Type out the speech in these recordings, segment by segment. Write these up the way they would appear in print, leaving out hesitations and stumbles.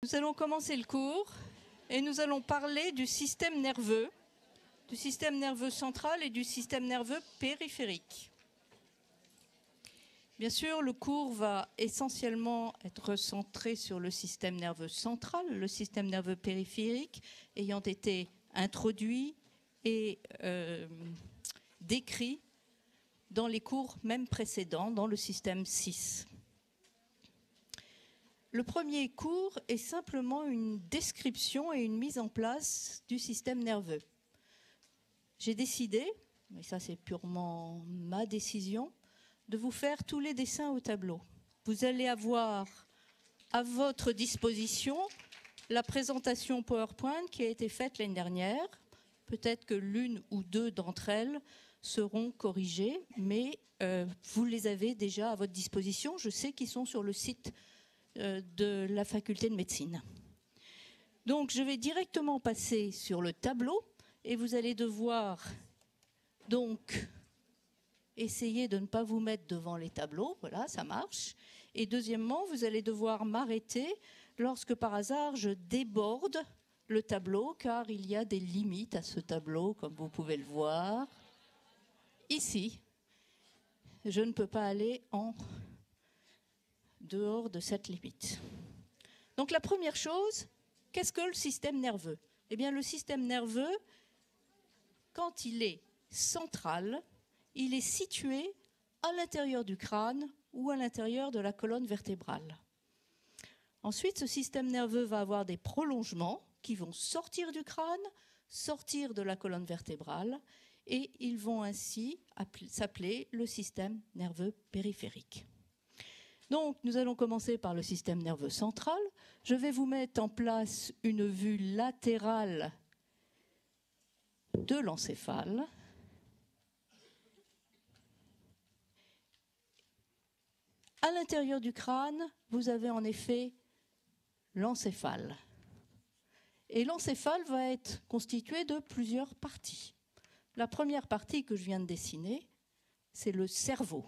Nous allons commencer le cours et nous allons parler du système nerveux central et du système nerveux périphérique. Bien sûr, le cours va essentiellement être centré sur le système nerveux central, le système nerveux périphérique ayant été introduit et décrit dans les cours même précédents, dans le système 6. Le premier cours est simplement une description et une mise en place du système nerveux. J'ai décidé, mais ça c'est purement ma décision, de vous faire tous les dessins au tableau. Vous allez avoir à votre disposition la présentation PowerPoint qui a été faite l'année dernière. Peut-être que l'une ou deux d'entre elles seront corrigées, mais vous les avez déjà à votre disposition. Je sais qu'ils sont sur le site de la faculté de médecine. Donc je vais directement passer sur le tableau et vous allez devoir donc essayer de ne pas vous mettre devant les tableaux, voilà, ça marche. Et deuxièmement, vous allez devoir m'arrêter lorsque par hasard je déborde le tableau, car il y a des limites à ce tableau, comme vous pouvez le voir. Ici, je ne peux pas aller en dehors de cette limite. Donc la première chose, qu'est-ce que le système nerveux? Eh bien, le système nerveux, quand il est central, il est situé à l'intérieur du crâne ou à l'intérieur de la colonne vertébrale. Ensuite, ce système nerveux va avoir des prolongements qui vont sortir du crâne, sortir de la colonne vertébrale, et ils vont ainsi s'appeler le système nerveux périphérique. Donc, nous allons commencer par le système nerveux central. Je vais vous mettre en place une vue latérale de l'encéphale. À l'intérieur du crâne, vous avez en effet l'encéphale. Et l'encéphale va être constitué de plusieurs parties. La première partie que je viens de dessiner, c'est le cerveau.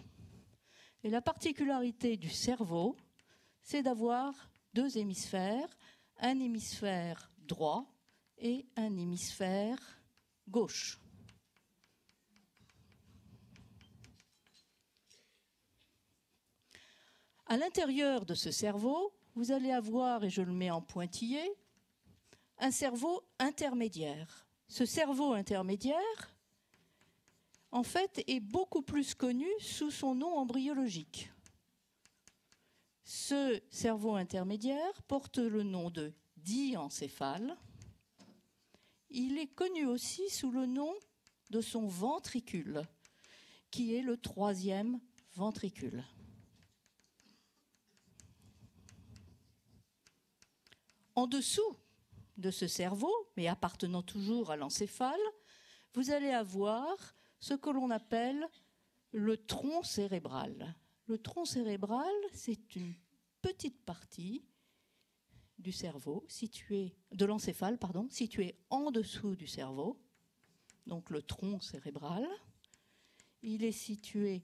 Et la particularité du cerveau, c'est d'avoir deux hémisphères, un hémisphère droit et un hémisphère gauche. À l'intérieur de ce cerveau, vous allez avoir, et je le mets en pointillé, un cerveau intermédiaire. Ce cerveau intermédiaire, en fait, est beaucoup plus connu sous son nom embryologique. Ce cerveau intermédiaire porte le nom de diencéphale. Il est connu aussi sous le nom de son ventricule, qui est le troisième ventricule. En dessous de ce cerveau, mais appartenant toujours à l'encéphale, vous allez avoir ce que l'on appelle le tronc cérébral. Le tronc cérébral, c'est une petite partie du cerveau, de l'encéphale, située en dessous du cerveau, donc le tronc cérébral. Il est situé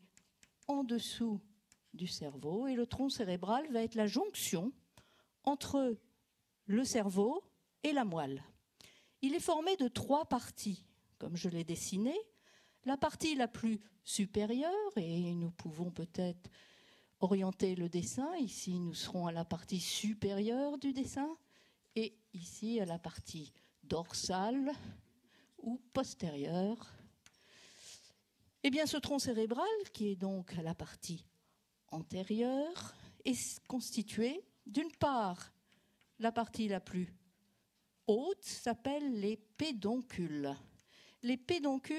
en dessous du cerveau et le tronc cérébral va être la jonction entre le cerveau et la moelle. Il est formé de trois parties, comme je l'ai dessiné. La partie la plus supérieure, et nous pouvons peut-être orienter le dessin, ici nous serons à la partie supérieure du dessin, et ici à la partie dorsale ou postérieure. Eh bien, ce tronc cérébral, qui est donc à la partie antérieure, est constitué d'une part, la partie la plus haute s'appelle les pédoncules. Les pédoncules,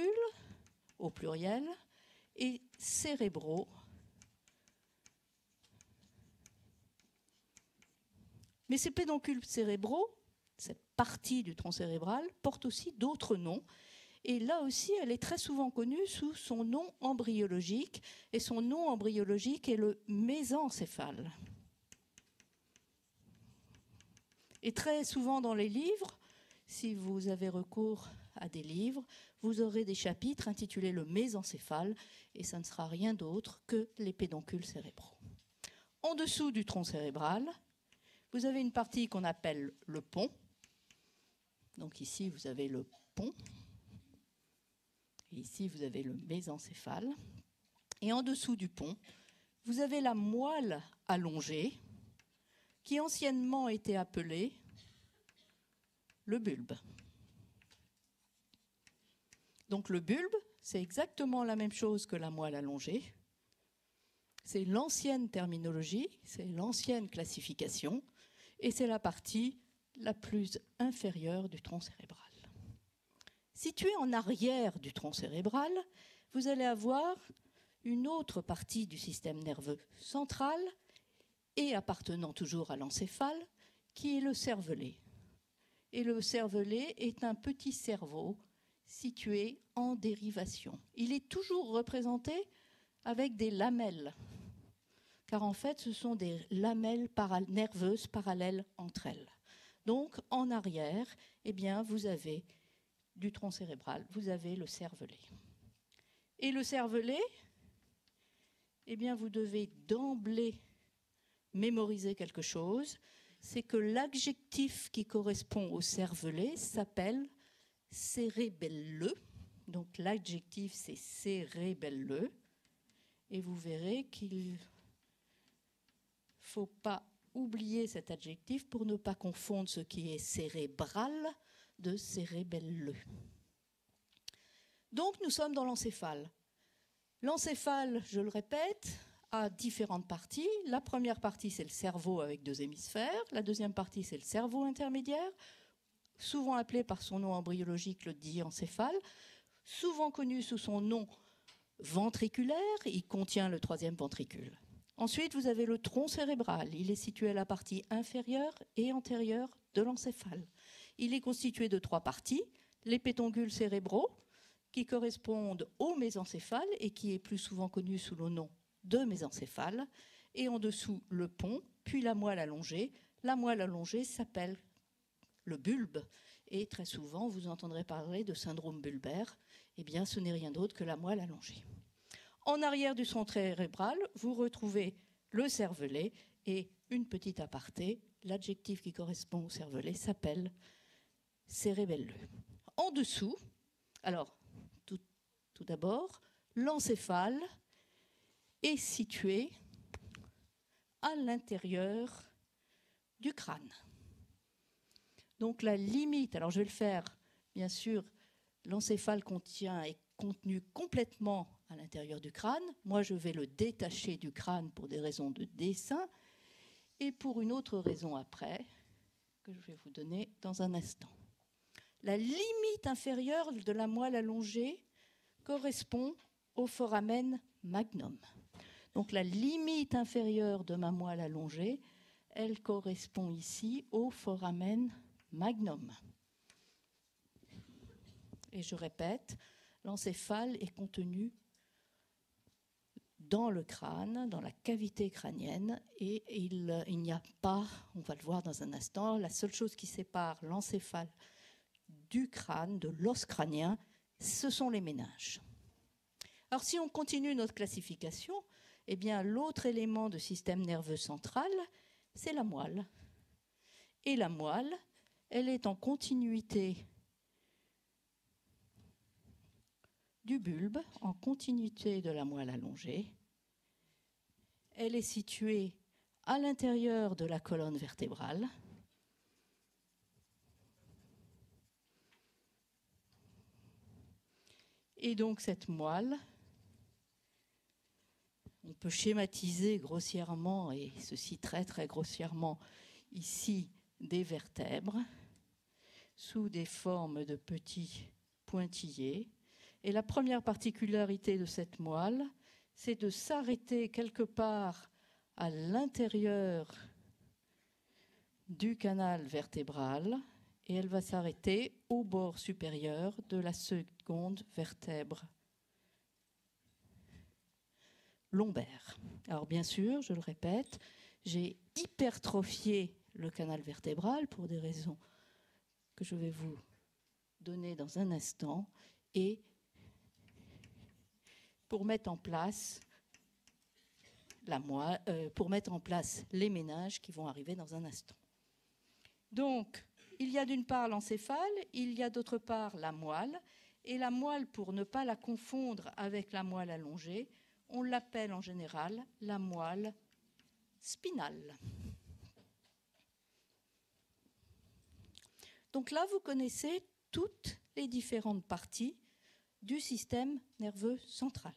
au pluriel, et cérébraux. Mais ces pédoncules cérébraux, cette partie du tronc cérébral, porte aussi d'autres noms. Et là aussi, elle est très souvent connue sous son nom embryologique. Et son nom embryologique est le mésencéphale. Et très souvent dans les livres, si vous avez recours à des livres, vous aurez des chapitres intitulés le mésencéphale, et ça ne sera rien d'autre que les pédoncules cérébraux. En dessous du tronc cérébral, Vous avez une partie qu'on appelle le pont. Donc ici, vous avez le pont. Et ici, vous avez le mésencéphale. Et en dessous du pont, vous avez la moelle allongée, qui anciennement était appelée le bulbe. Donc le bulbe, c'est exactement la même chose que la moelle allongée. C'est l'ancienne terminologie, c'est l'ancienne classification, et c'est la partie la plus inférieure du tronc cérébral. Située en arrière du tronc cérébral, vous allez avoir une autre partie du système nerveux central et appartenant toujours à l'encéphale, qui est le cervelet. Et le cervelet est un petit cerveau situé en dérivation. Il est toujours représenté avec des lamelles, car en fait, ce sont des lamelles nerveuses parallèles entre elles. Donc, en arrière, eh bien, vous avez du tronc cérébral, vous avez le cervelet. Et le cervelet, eh bien, vous devez d'emblée mémoriser quelque chose, c'est que l'adjectif qui correspond au cervelet s'appelle cérébelleux. Donc l'adjectif, c'est cérébelleux. Et vous verrez qu'il ne faut pas oublier cet adjectif pour ne pas confondre ce qui est cérébral de cérébelleux. Donc nous sommes dans l'encéphale. L'encéphale, je le répète, a différentes parties. La première partie, c'est le cerveau avec 2 hémisphères. La deuxième partie, c'est le cerveau intermédiaire, souvent appelé par son nom embryologique le diencéphale, souvent connu sous son nom ventriculaire. Il contient le 3e ventricule. Ensuite, vous avez le tronc cérébral. Il est situé à la partie inférieure et antérieure de l'encéphale. Il est constitué de 3 parties. Les pétoncules cérébraux, qui correspondent au mésencéphale et qui est plus souvent connu sous le nom de mésencéphale, et en dessous le pont, puis la moelle allongée. La moelle allongée s'appelle le bulbe, et très souvent vous entendrez parler de syndrome bulbaire. Eh bien, ce n'est rien d'autre que la moelle allongée. En arrière du tronc cérébral, vous retrouvez le cervelet, et une petite aparté, l'adjectif qui correspond au cervelet s'appelle cérébelleux. En dessous, alors, tout d'abord, l'encéphale est situé à l'intérieur du crâne. Donc la limite, alors je vais le faire, bien sûr, l'encéphale est contenu complètement à l'intérieur du crâne. Moi, je vais le détacher du crâne pour des raisons de dessin et pour une autre raison après, que je vais vous donner dans un instant. La limite inférieure de la moelle allongée correspond au foramen magnum. Donc la limite inférieure de ma moelle allongée, elle correspond ici au foramen magnum. Et je répète, l'encéphale est contenu dans le crâne, dans la cavité crânienne, et il n'y a pas, on va le voir dans un instant, la seule chose qui sépare l'encéphale du crâne, de l'os crânien, ce sont les méninges. Alors si on continue notre classification, eh bien l'autre élément du système nerveux central, c'est la moelle. Et la moelle, elle est en continuité du bulbe, en continuité de la moelle allongée. Elle est située à l'intérieur de la colonne vertébrale. Et donc cette moelle, on peut schématiser grossièrement, et ceci très très grossièrement, ici des vertèbres sous des formes de petits pointillés. Et la première particularité de cette moelle, c'est de s'arrêter quelque part à l'intérieur du canal vertébral, et elle va s'arrêter au bord supérieur de la seconde vertèbre lombaire. Alors bien sûr, je le répète, j'ai hypertrophié le canal vertébral pour des raisons que je vais vous donner dans un instant, et pour mettre en place pour mettre en place les méninges qui vont arriver dans un instant. Donc, il y a d'une part l'encéphale, il y a d'autre part la moelle. Et la moelle, pour ne pas la confondre avec la moelle allongée, on l'appelle en général la moelle spinale. Donc là, vous connaissez toutes les différentes parties du système nerveux central.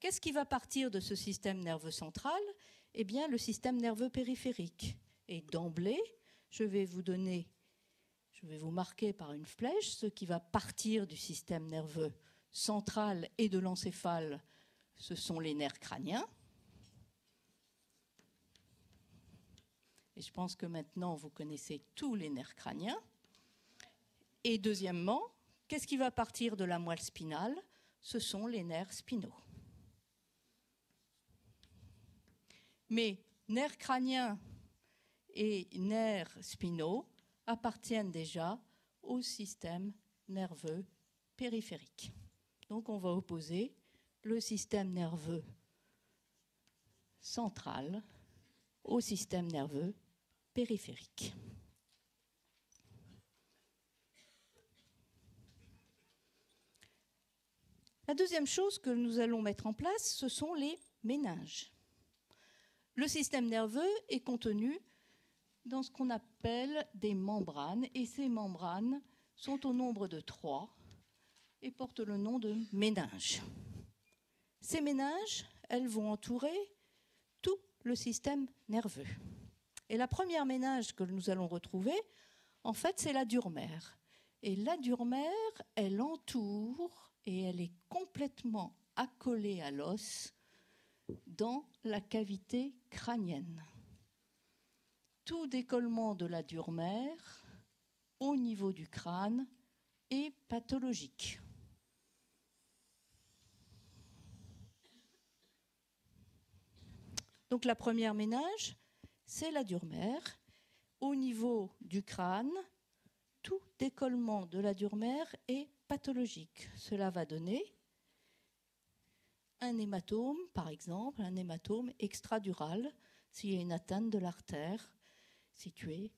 Qu'est-ce qui va partir de ce système nerveux central? Eh bien, le système nerveux périphérique. Et d'emblée, je vais vous marquer par une flèche ce qui va partir du système nerveux central et de l'encéphale, ce sont les nerfs crâniens. Et je pense que maintenant, vous connaissez tous les nerfs crâniens. Et deuxièmement, qu'est-ce qui va partir de la moelle spinale? Ce sont les nerfs spinaux. Mais nerfs crâniens et nerfs spinaux appartiennent déjà au système nerveux périphérique. Donc on va opposer le système nerveux central au système nerveux périphérique. La deuxième chose que nous allons mettre en place, ce sont les méninges. Le système nerveux est contenu dans ce qu'on appelle des membranes, et ces membranes sont au nombre de 3 et portent le nom de méninges. Ces méninges, elles vont entourer tout le système nerveux. Et la première méninge que nous allons retrouver, en fait, c'est la durmère. Et la durmère, elle entoure et elle est complètement accolée à l'os dans la cavité crânienne. Tout décollement de la durmère au niveau du crâne est pathologique. Donc la première méninge, c'est la durmère. Au niveau du crâne, tout décollement de la durmère est pathologique. Cela va donner un hématome, par exemple, un hématome extradural, s'il y a une atteinte de l'artère située,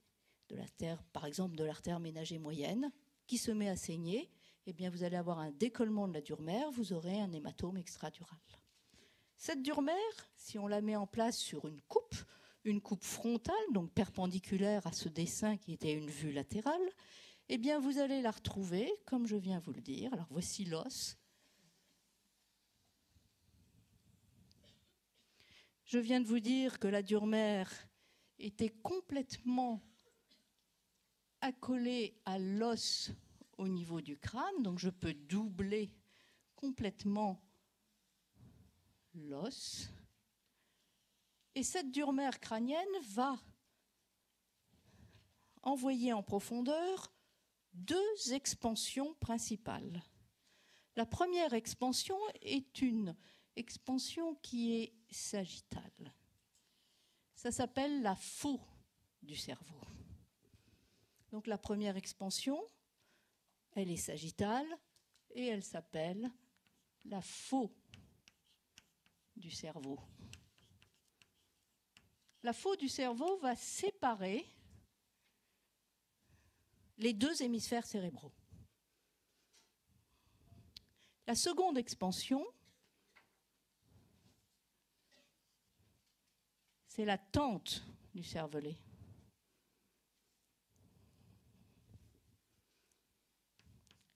par exemple de l'artère ménagée moyenne, qui se met à saigner, eh bien vous allez avoir un décollement de la durmère, vous aurez un hématome extradural. Cette durmère, si on la met en place sur une coupe frontale, donc perpendiculaire à ce dessin qui était une vue latérale, eh bien vous allez la retrouver, comme je viens vous le dire. Alors voici l'os. Je viens de vous dire que la durmère était complètement accolée à l'os au niveau du crâne, donc je peux doubler complètement l'os. Et cette durmère crânienne va envoyer en profondeur 2 expansions principales. La première expansion est une expansion qui est sagittale. Ça s'appelle la faux du cerveau. Donc la première expansion, elle est sagittale et elle s'appelle la faux du cerveau. La faux du cerveau va séparer les 2 hémisphères cérébraux. La seconde expansion, c'est la tente du cervelet.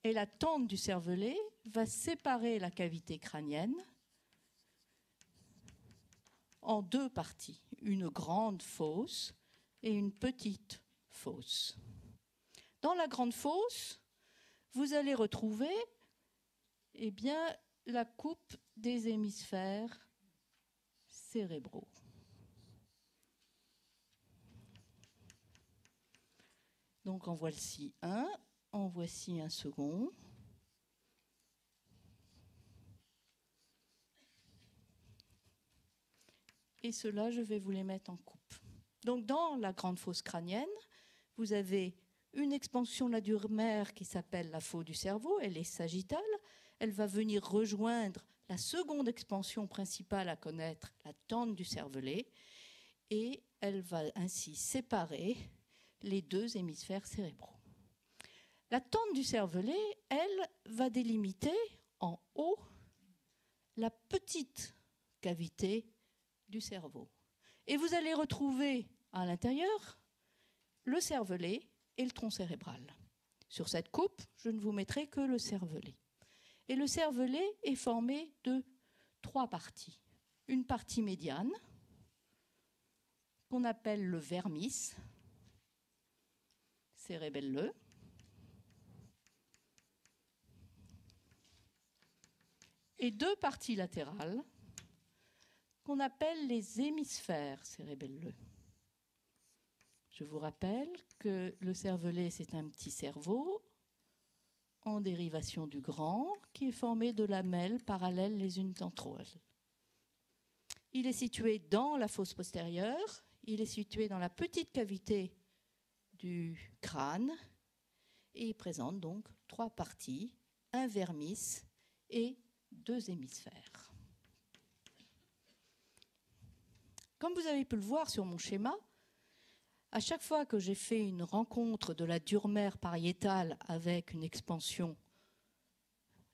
Et la tente du cervelet va séparer la cavité crânienne en 2 parties, une grande fosse et une petite fosse. Dans la grande fosse, vous allez retrouver eh bien, la coupe des hémisphères cérébraux. Donc en voici un, en voici un second. Et ceux-là, je vais vous les mettre en coupe. Donc dans la grande fosse crânienne, vous avez une expansion de la durmère qui s'appelle la faux du cerveau, elle est sagittale, elle va venir rejoindre la seconde expansion principale à connaître, la tente du cervelet, et elle va ainsi séparer les deux hémisphères cérébraux. La tente du cervelet, elle, va délimiter en haut la petite cavité du cerveau. Et vous allez retrouver à l'intérieur le cervelet et le tronc cérébral. Sur cette coupe, je ne vous mettrai que le cervelet. Et le cervelet est formé de 3 parties. Une partie médiane, qu'on appelle le vermis cérébelleux, et 2 parties latérales, qu'on appelle les hémisphères cérébelleux. Je vous rappelle que le cervelet, c'est un petit cerveau en dérivation du grand, qui est formé de lamelles parallèles les unes entre elles. Il est situé dans la fosse postérieure, il est situé dans la petite cavité du crâne, et il présente donc 3 parties, un vermis et 2 hémisphères. Comme vous avez pu le voir sur mon schéma, à chaque fois que j'ai fait une rencontre de la dure-mère pariétale avec une expansion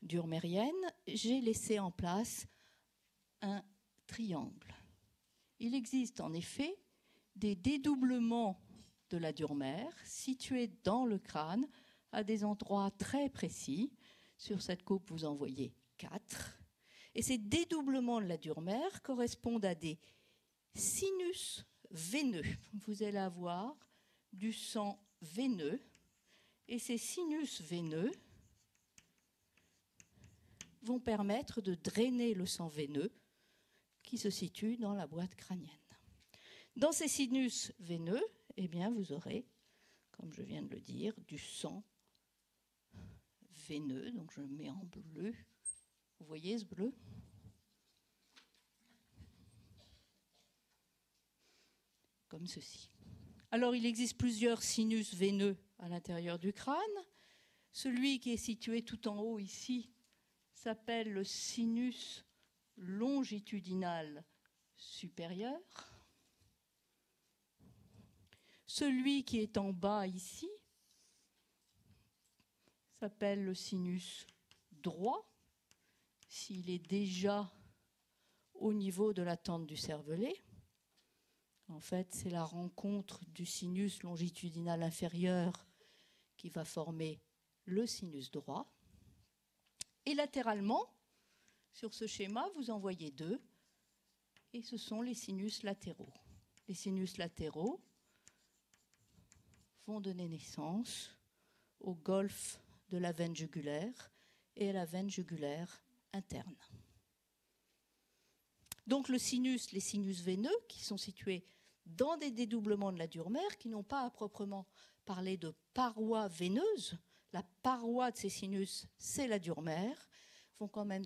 dure-mérienne, j'ai laissé en place un triangle. Il existe en effet des dédoublements de la dure-mère situés dans le crâne à des endroits très précis. Sur cette coupe, vous en voyez 4. Et ces dédoublements de la dure-mère correspondent à des sinus veineux. Vous allez avoir du sang veineux, et ces sinus veineux vont permettre de drainer le sang veineux qui se situe dans la boîte crânienne. Dans ces sinus veineux, eh bien, vous aurez, comme je viens de le dire, du sang veineux. Donc je mets en bleu. Vous voyez ce bleu ? Comme ceci. Alors, il existe plusieurs sinus veineux à l'intérieur du crâne. Celui qui est situé tout en haut ici s'appelle le sinus longitudinal supérieur. Celui qui est en bas ici s'appelle le sinus droit, s'il est déjà au niveau de la tente du cervelet. En fait, c'est la rencontre du sinus longitudinal inférieur qui va former le sinus droit. Et latéralement, sur ce schéma, vous en voyez 2, et ce sont les sinus latéraux. Les sinus latéraux vont donner naissance au golfe de la veine jugulaire et à la veine jugulaire interne. Donc les sinus veineux, qui sont situés dans des dédoublements de la dure-mère, qui n'ont pas à proprement parler de parois veineuses, la paroi de ces sinus, c'est la dure-mère, vont quand même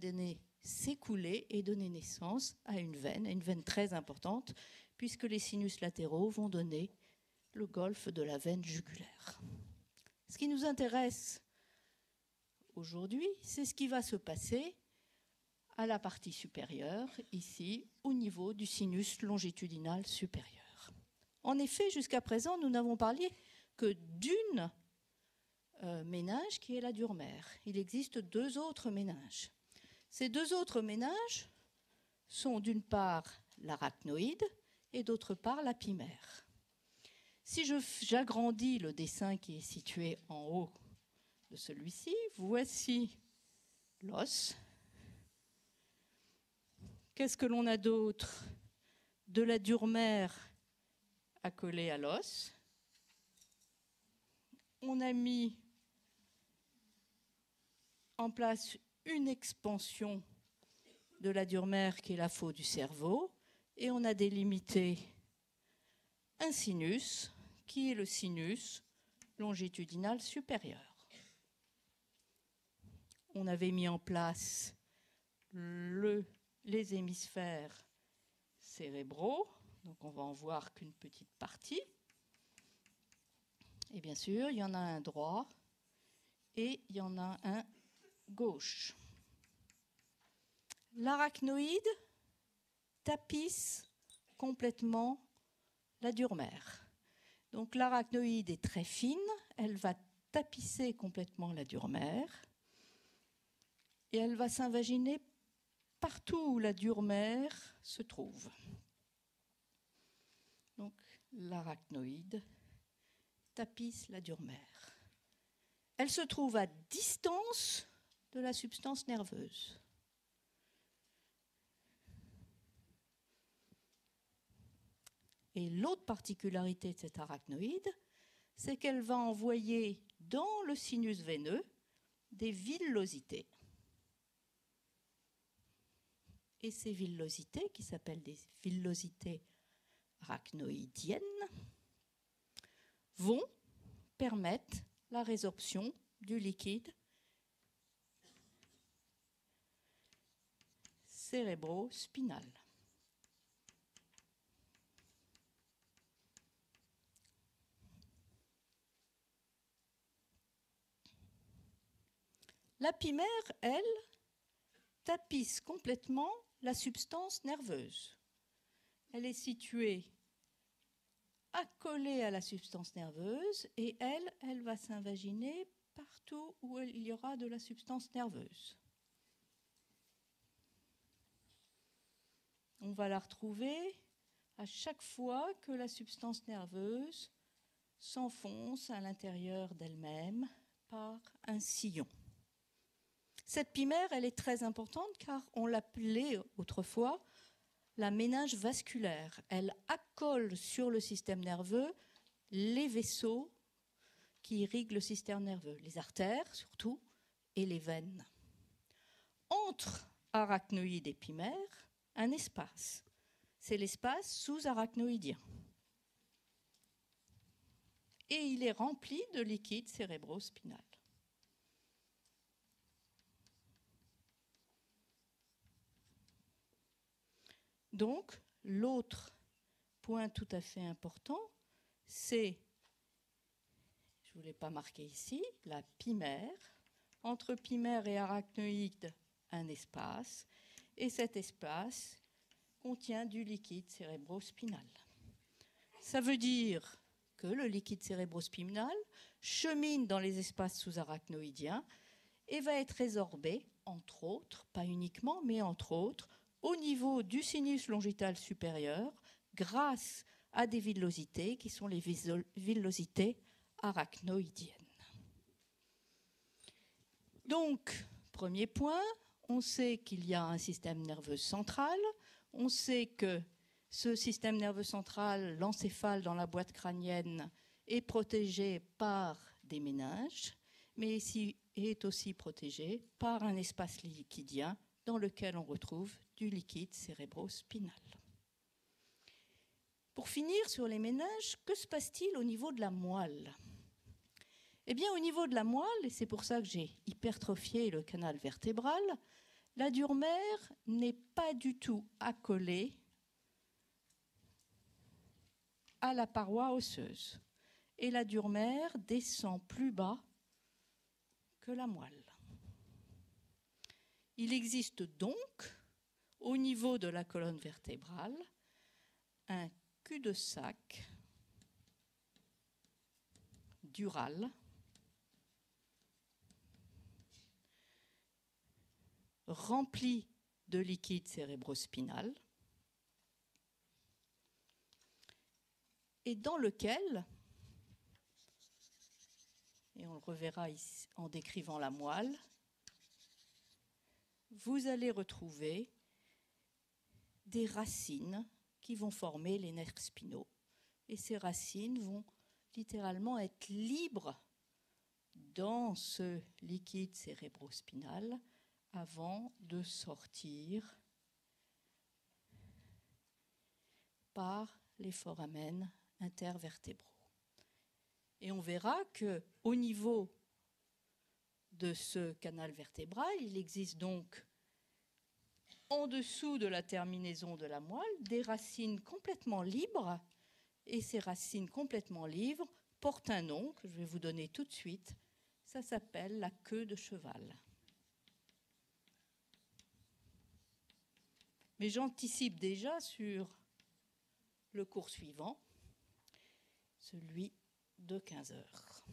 s'écouler et donner naissance à une veine très importante, puisque les sinus latéraux vont donner le golfe de la veine jugulaire. Ce qui nous intéresse aujourd'hui, c'est ce qui va se passer à la partie supérieure, ici, au niveau du sinus longitudinal supérieur. En effet, jusqu'à présent, nous n'avons parlé que d'une méninge qui est la dure-mère. Il existe 2 autres méninges. Ces 2 autres méninges sont d'une part l'arachnoïde et d'autre part l'apimère. Si j'agrandis le dessin qui est situé en haut de celui-ci, voici l'os. Qu'est-ce que l'on a d'autre ? De la dure-mère accolée à l'os. On a mis en place une expansion de la dure-mère qui est la faux du cerveau, et on a délimité un sinus qui est le sinus longitudinal supérieur. On avait mis en place les hémisphères cérébraux, donc on va en voir qu'une petite partie. Et bien sûr, il y en a un droit et il y en a un gauche. L'arachnoïde tapisse complètement la dure-mère. Donc l'arachnoïde est très fine, elle va tapisser complètement la dure mère et elle va s'invaginer partout où la dure mère se trouve. Donc l'arachnoïde tapisse la dure mère. Elle se trouve à distance de la substance nerveuse. Et l'autre particularité de cette arachnoïde, c'est qu'elle va envoyer dans le sinus veineux des villosités. Et ces villosités, qui s'appellent des villosités arachnoïdiennes, vont permettre la résorption du liquide cérébro-spinal. La pimère, elle, tapisse complètement la substance nerveuse. Elle est située accolée à la substance nerveuse et elle va s'invaginer partout où il y aura de la substance nerveuse. On va la retrouver à chaque fois que la substance nerveuse s'enfonce à l'intérieur d'elle-même par un sillon. Cette pimère, elle est très importante car on l'appelait autrefois la méninge vasculaire. Elle accole sur le système nerveux les vaisseaux qui irriguent le système nerveux, les artères surtout et les veines. Entre arachnoïde et pimère, un espace. C'est l'espace sous-arachnoïdien. Et il est rempli de liquide cérébro-spinal. Donc, l'autre point tout à fait important, c'est, je ne vous l'ai pas marqué ici, la pimère. Entre pimère et arachnoïde, un espace. Et cet espace contient du liquide cérébro-spinal. Ça veut dire que le liquide cérébro-spinal chemine dans les espaces sous-arachnoïdiens et va être résorbé, entre autres, pas uniquement, mais entre autres, au niveau du sinus longital supérieur, grâce à des villosités qui sont les villosités arachnoïdiennes. Donc, premier point, on sait qu'il y a un système nerveux central, on sait que ce système nerveux central, l'encéphale dans la boîte crânienne, est protégé par des méninges, mais est aussi protégé par un espace liquidien dans lequel on retrouve du liquide cérébro-spinal. Pour finir sur les méninges, que se passe-t-il au niveau de la moelle ? Eh bien, au niveau de la moelle, et c'est pour ça que j'ai hypertrophié le canal vertébral, la dure mère n'est pas du tout accolée à la paroi osseuse. Et la dure mère descend plus bas que la moelle. Il existe donc, au niveau de la colonne vertébrale, un cul-de-sac dural rempli de liquide cérébrospinal et dans lequel, et on le reverra ici en décrivant la moelle, vous allez retrouver des racines qui vont former les nerfs spinaux. Et ces racines vont littéralement être libres dans ce liquide cérébrospinal avant de sortir par les foramen intervertébraux. Et on verra qu'au niveau de ce canal vertébral, il existe donc en dessous de la terminaison de la moelle des racines complètement libres. Et ces racines complètement libres portent un nom que je vais vous donner tout de suite. Ça s'appelle la queue de cheval. Mais j'anticipe déjà sur le cours suivant. celui de 15 heures.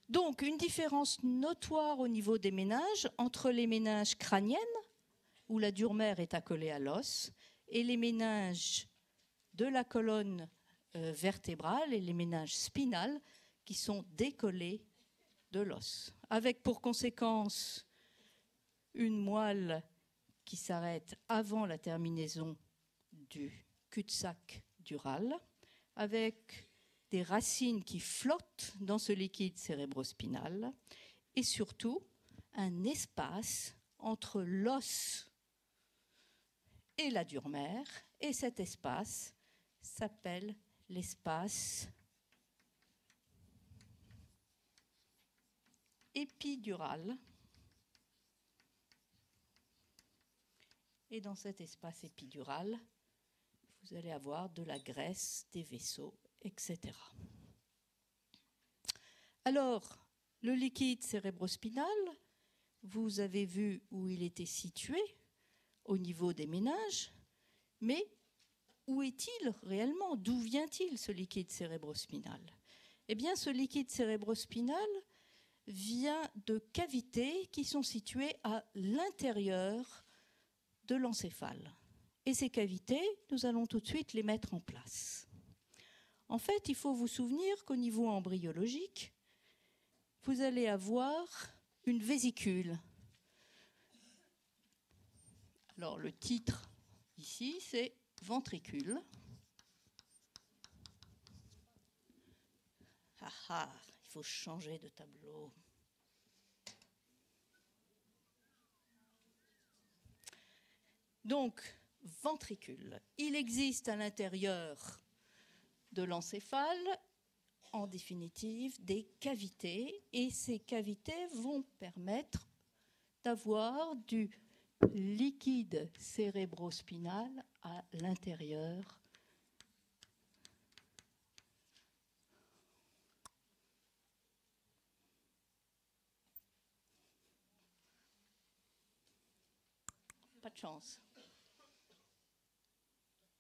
Donc, une différence notoire au niveau des méninges entre les méninges crâniennes, où la dure mère est accolée à l'os, et les méninges de la colonne vertébrale et les méninges spinales qui sont décollés de l'os, avec pour conséquence une moelle qui s'arrête avant la terminaison du cul-de-sac dural, avec des racines qui flottent dans ce liquide cérébrospinal et surtout un espace entre l'os et la dure mère, et cet espace s'appelle l'espace épidural. Et dans cet espace épidural, vous allez avoir de la graisse, des vaisseaux, etc. Alors, le liquide cérébrospinal, vous avez vu où il était situé au niveau des méninges, mais où est-il réellement? D'où vient-il ce liquide cérébrospinal? Eh bien, ce liquide cérébrospinal vient de cavités qui sont situées à l'intérieur de l'encéphale. Et ces cavités, nous allons tout de suite les mettre en place. En fait, il faut vous souvenir qu'au niveau embryologique, vous allez avoir une vésicule. Alors, le titre ici, c'est ventricule. Ah ah, il faut changer de tableau. Donc, ventricule. Il existe à l'intérieur de l'encéphale, en définitive, des cavités, et ces cavités vont permettre d'avoir du liquide cérébrospinal à l'intérieur. Pas de chance.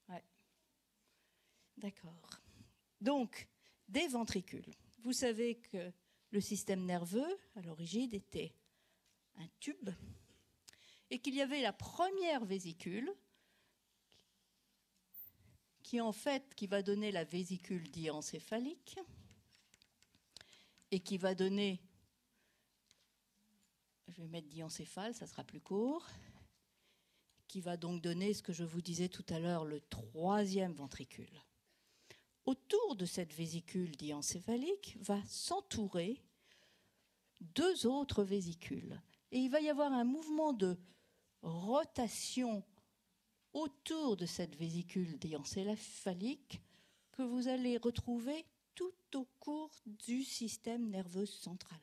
Ouais. D'accord. Donc, des ventricules. Vous savez que le système nerveux, à l'origine, était un tube et qu'il y avait la première vésicule qui va donner la vésicule diencéphalique et qui va donner, je vais mettre diencéphale, ça sera plus court, qui va donc donner ce que je vous disais tout à l'heure, le troisième ventricule. Autour de cette vésicule diencéphalique va s'entourer deux autres vésicules. Et il va y avoir un mouvement de rotation autour de cette vésicule diencéphalique que vous allez retrouver tout au cours du système nerveux central.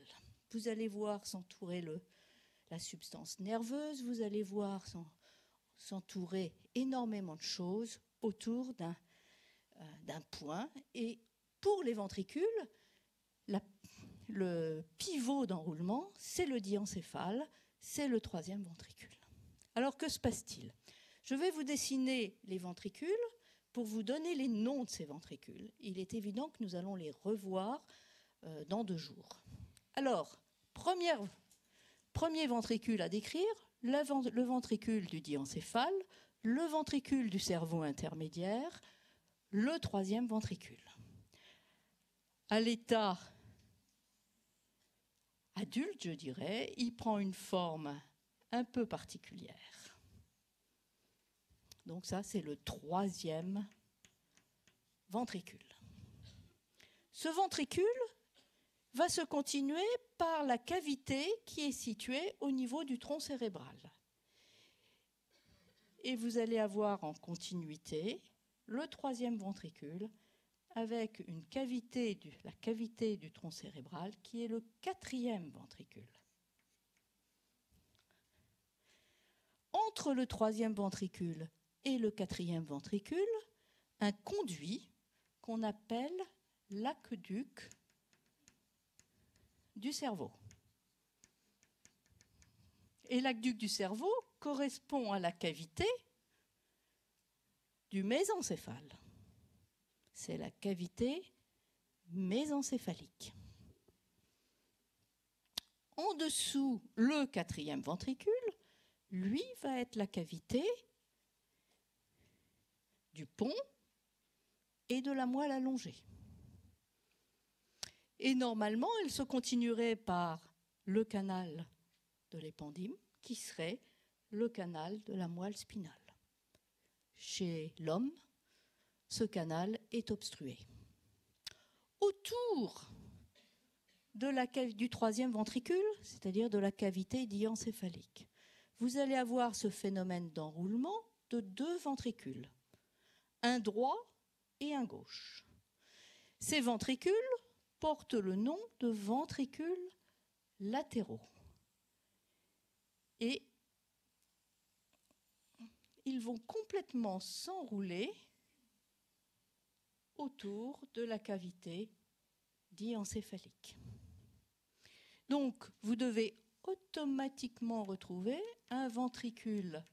Vous allez voir s'entourer la substance nerveuse, vous allez voir s'entourer énormément de choses autour d'un point. Et pour les ventricules, le pivot d'enroulement, c'est le diencéphale, c'est le troisième ventricule. Alors que se passe-t-il? Je vais vous dessiner les ventricules pour vous donner les noms de ces ventricules. Il est évident que nous allons les revoir dans 2 jours. Alors, premier ventricule à décrire, le ventricule du diencéphale, le ventricule du cerveau intermédiaire, le troisième ventricule. À l'état adulte, je dirais, il prend une forme un peu particulière. Donc ça, c'est le troisième ventricule. Ce ventricule va se continuer par la cavité qui est située au niveau du tronc cérébral. Et vous allez avoir en continuité le troisième ventricule avec la cavité du tronc cérébral qui est le quatrième ventricule. Entre le troisième ventricule et le quatrième ventricule, un conduit qu'on appelle l'aqueduc du cerveau. Et l'aqueduc du cerveau correspond à la cavité du mésencéphale. c'est la cavité mésencéphalique. En dessous, le quatrième ventricule, lui, va être la cavité du pont et de la moelle allongée. Et normalement, elle se continuerait par le canal de l'épendyle, qui serait le canal de la moelle spinale. Chez l'homme, ce canal est obstrué. Autour du troisième ventricule, c'est-à-dire de la cavité diencéphalique, vous allez avoir ce phénomène d'enroulement de deux ventricules, un droit et un gauche. Ces ventricules portent le nom de ventricules latéraux. Et ils vont complètement s'enrouler autour de la cavité diencéphalique. Donc, vous devez automatiquement retrouver un ventricule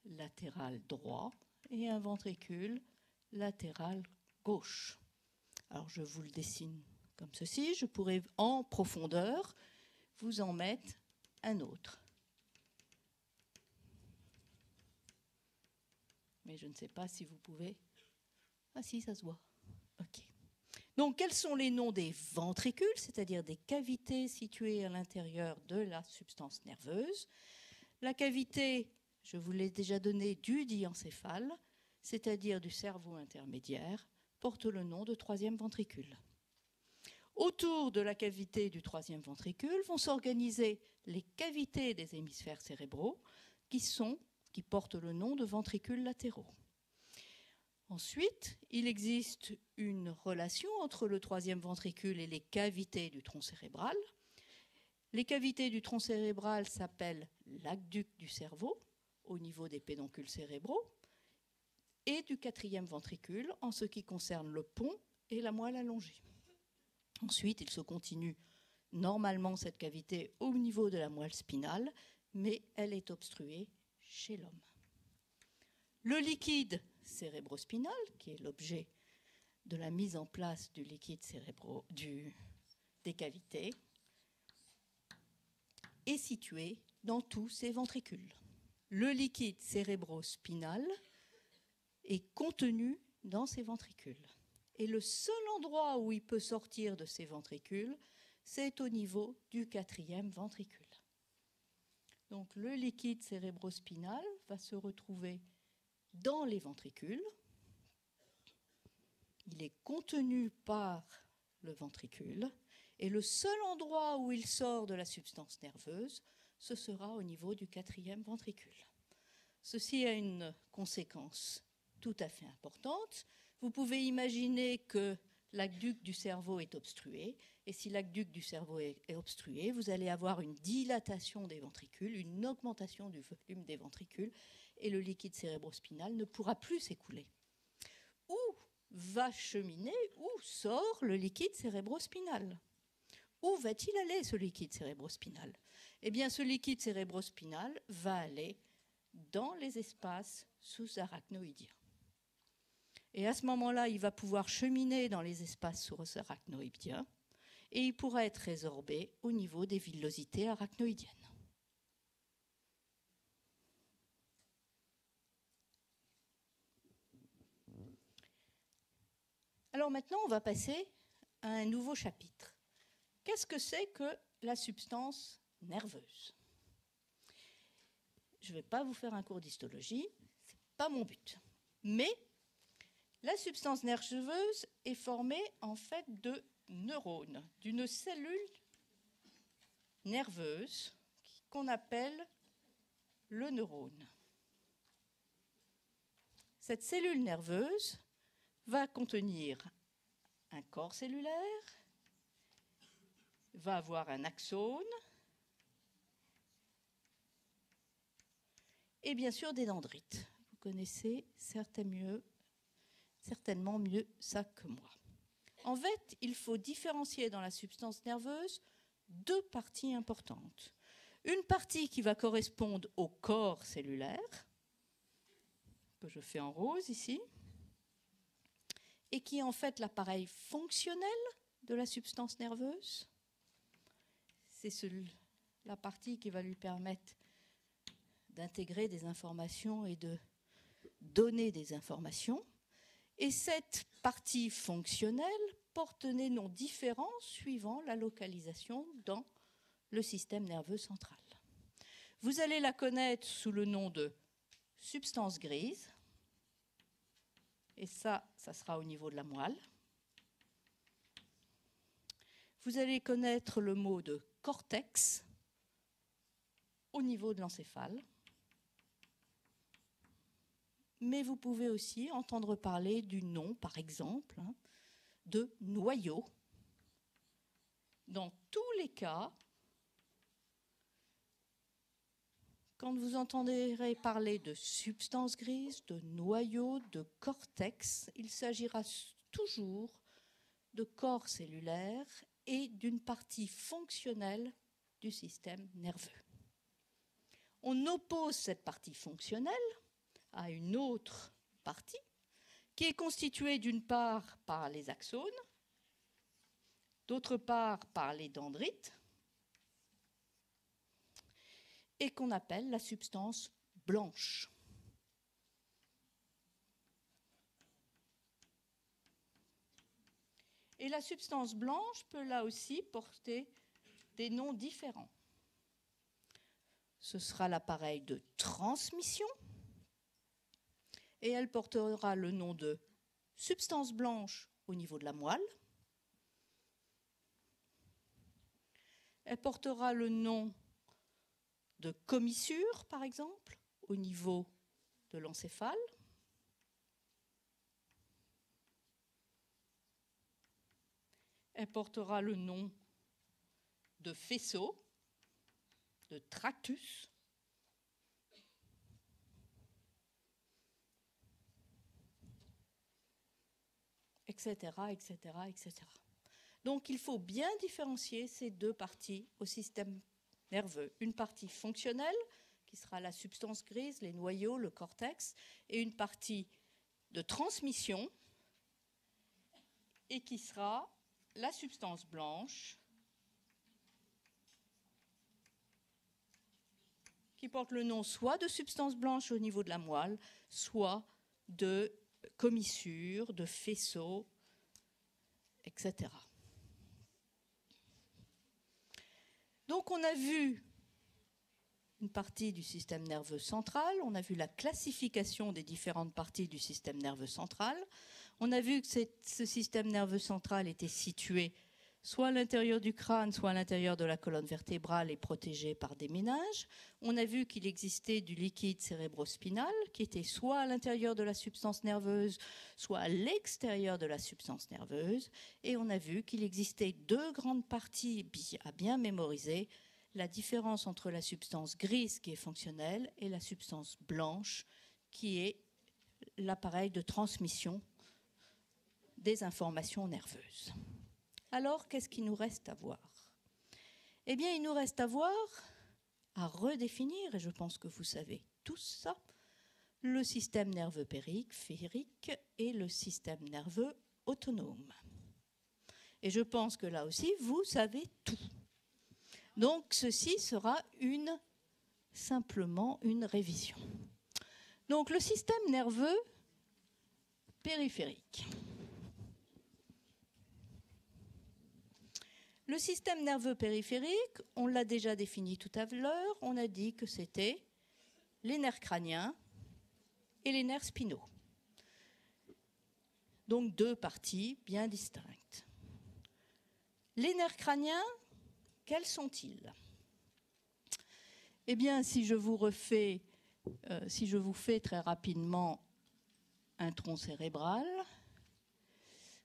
latéral droit et un ventricule latéral gauche. Alors, je vous le dessine comme ceci. Je pourrais, en profondeur, vous en mettre un autre. Mais je ne sais pas si vous pouvez... Ah si, ça se voit. OK. Donc, quels sont les noms des ventricules, c'est-à-dire des cavités situées à l'intérieur de la substance nerveuse? La cavité, je vous l'ai déjà donné, du diencéphale, c'est-à-dire du cerveau intermédiaire, porte le nom de troisième ventricule. Autour de la cavité du troisième ventricule vont s'organiser les cavités des hémisphères cérébraux qui portent le nom de ventricules latéraux. Ensuite, il existe une relation entre le troisième ventricule et les cavités du tronc cérébral. Les cavités du tronc cérébral s'appellent l'aqueduc du cerveau, au niveau des pédoncules cérébraux, et du quatrième ventricule, en ce qui concerne le pont et la moelle allongée. Ensuite, il se continue normalement cette cavité au niveau de la moelle spinale, mais elle est obstruée chez l'homme. Le liquide cérébrospinal, qui est l'objet de la mise en place du liquide des cavités, est situé dans tous ces ventricules. Le liquide cérébrospinal est contenu dans ces ventricules. Et le seul endroit où il peut sortir de ces ventricules, c'est au niveau du quatrième ventricule. Donc le liquide cérébrospinal va se retrouver dans les ventricules. Il est contenu par le ventricule. Et le seul endroit où il sort de la substance nerveuse, ce sera au niveau du quatrième ventricule. Ceci a une conséquence tout à fait importante. Vous pouvez imaginer que l'aqueduc du cerveau est obstrué. Et si l'aqueduc du cerveau est obstrué, vous allez avoir une dilatation des ventricules, une augmentation du volume des ventricules, et le liquide cérébrospinal ne pourra plus s'écouler. Où va cheminer, où sort le liquide cérébrospinal? Où va-t-il aller, ce liquide cérébrospinal? Eh bien, ce liquide cérébrospinal va aller dans les espaces sous-arachnoïdiens. Et à ce moment-là, il va pouvoir cheminer dans les espaces sous-arachnoïdiens et il pourra être résorbé au niveau des villosités arachnoïdiennes. Alors maintenant, on va passer à un nouveau chapitre. Qu'est-ce que c'est que la substance nerveuse? Je ne vais pas vous faire un cours d'histologie, ce n'est pas mon but. Mais la substance nerveuse est formée en fait de neurones, d'une cellule nerveuse qu'on appelle le neurone. Cette cellule nerveuse va contenir un corps cellulaire, va avoir un axone et bien sûr des dendrites. Vous connaissez certainement mieux ça que moi. En fait, il faut différencier dans la substance nerveuse deux parties importantes. Une partie qui va correspondre au corps cellulaire, que je fais en rose ici, et qui est en fait l'appareil fonctionnel de la substance nerveuse. C'est la partie qui va lui permettre d'intégrer des informations et de donner des informations. Et cette partie fonctionnelle porte des noms différents suivant la localisation dans le système nerveux central. Vous allez la connaître sous le nom de substance grise, et ça sera au niveau de la moelle. Vous allez connaître le mot de cortex au niveau de l'encéphale. Mais vous pouvez aussi entendre parler du nom, par exemple, de noyau. Dans tous les cas, quand vous entendrez parler de substance grise, de noyau, de cortex, il s'agira toujours de corps cellulaire et d'une partie fonctionnelle du système nerveux. On oppose cette partie fonctionnelle à une autre partie qui est constituée d'une part par les axones, d'autre part par les dendrites, et qu'on appelle la substance blanche. Et la substance blanche peut là aussi porter des noms différents. Ce sera l'appareil de transmission, et elle portera le nom de substance blanche au niveau de la moelle. Elle portera le nom de commissure, par exemple, au niveau de l'encéphale. Elle portera le nom de faisceau, de tractus. Etc., etc., etc. Donc il faut bien différencier ces deux parties au système nerveux. Une partie fonctionnelle, qui sera la substance grise, les noyaux, le cortex, et une partie de transmission, et qui sera la substance blanche, qui porte le nom soit de substance blanche au niveau de la moelle, soit de commissure, de faisceau, etc. Donc on a vu une partie du système nerveux central, on a vu la classification des différentes parties du système nerveux central, on a vu que ce système nerveux central était situé soit à l'intérieur du crâne, soit à l'intérieur de la colonne vertébrale et protégé par des méninges. On a vu qu'il existait du liquide cérébrospinal qui était soit à l'intérieur de la substance nerveuse, soit à l'extérieur de la substance nerveuse. Et on a vu qu'il existait deux grandes parties à bien mémoriser, la différence entre la substance grise qui est fonctionnelle et la substance blanche qui est l'appareil de transmission des informations nerveuses. Alors, qu'est-ce qu'il nous reste à voir? Eh bien, il nous reste à voir, à redéfinir, et je pense que vous savez tous ça, le système nerveux périphérique et le système nerveux autonome. Et je pense que là aussi, vous savez tout. Donc, ceci sera simplement une révision. Donc, le système nerveux périphérique. Le système nerveux périphérique, on l'a déjà défini tout à l'heure, on a dit que c'était les nerfs crâniens et les nerfs spinaux. Donc deux parties bien distinctes. Les nerfs crâniens, quels sont-ils? Eh bien, si je vous fais très rapidement un tronc cérébral,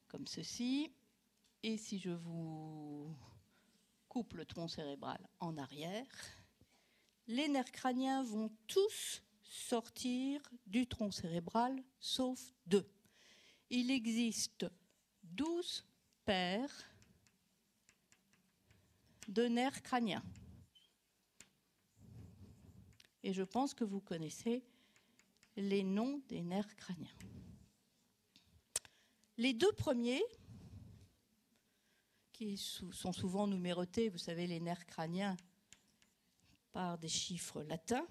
comme ceci, et si je vous coupe le tronc cérébral en arrière, les nerfs crâniens vont tous sortir du tronc cérébral, sauf deux. Il existe 12 paires de nerfs crâniens. Et je pense que vous connaissez les noms des nerfs crâniens. Les deux premiers, qui sont souvent numérotés, vous savez, les nerfs crâniens, par des chiffres latins.